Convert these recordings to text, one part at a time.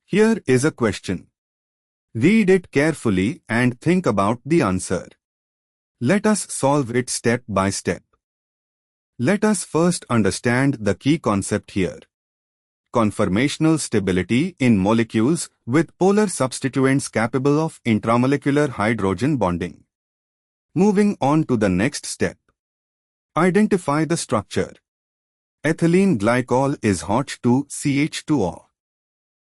Here is a question. Read it carefully and think about the answer. Let us solve it step by step. Let us first understand the key concept here. Conformational stability in molecules with polar substituents capable of intramolecular hydrogen bonding. Moving on to the next step. Identify the structure. Ethylene glycol is hot to CH2O.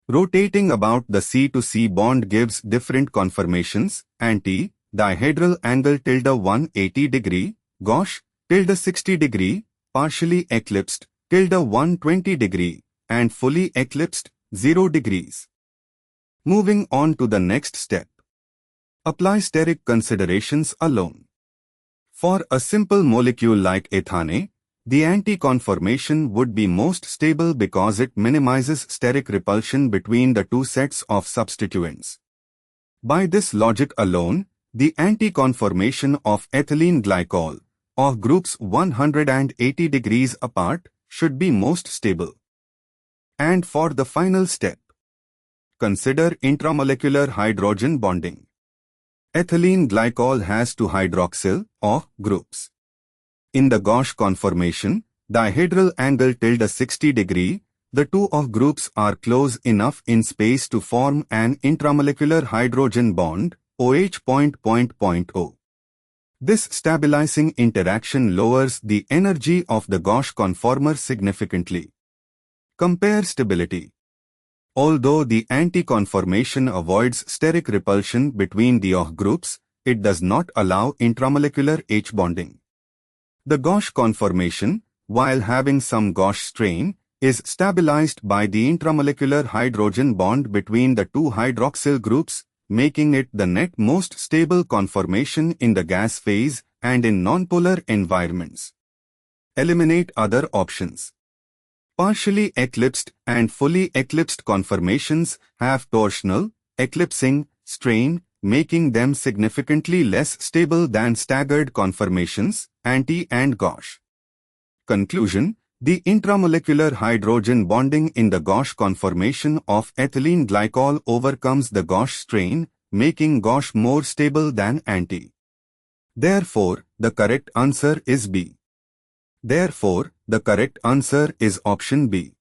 Rotating about the C to C bond gives different conformations: anti, dihedral angle ~180 degree, gauche, ~60 degree, partially eclipsed, ~120 degree, and fully eclipsed, 0 degrees. Moving on to the next step. Apply steric considerations alone. For a simple molecule like ethane, the anti-conformation would be most stable because it minimizes steric repulsion between the two sets of substituents. By this logic alone, the anti-conformation of ethylene glycol, of groups 180 degrees apart, should be most stable. And for the final step, consider intramolecular hydrogen bonding. Ethylene glycol has two hydroxyl OH groups. In the gauche conformation, dihedral angle ~60 degree, the two OH groups are close enough in space to form an intramolecular hydrogen bond, OH. This stabilizing interaction lowers the energy of the gauche conformer significantly. Compare stability. Although the anti-conformation avoids steric repulsion between the OH groups, it does not allow intramolecular H bonding. The gauche conformation, while having some gauche strain, is stabilized by the intramolecular hydrogen bond between the two hydroxyl groups, making it the net most stable conformation in the gas phase and in nonpolar environments. Eliminate other options. Partially eclipsed and fully eclipsed conformations have torsional, eclipsing, strain, making them significantly less stable than staggered conformations, anti and gauche. Conclusion: the intramolecular hydrogen bonding in the gauche conformation of ethylene glycol overcomes the gauche strain, making gauche more stable than anti. Therefore, the correct answer is B. Therefore, the correct answer is option B.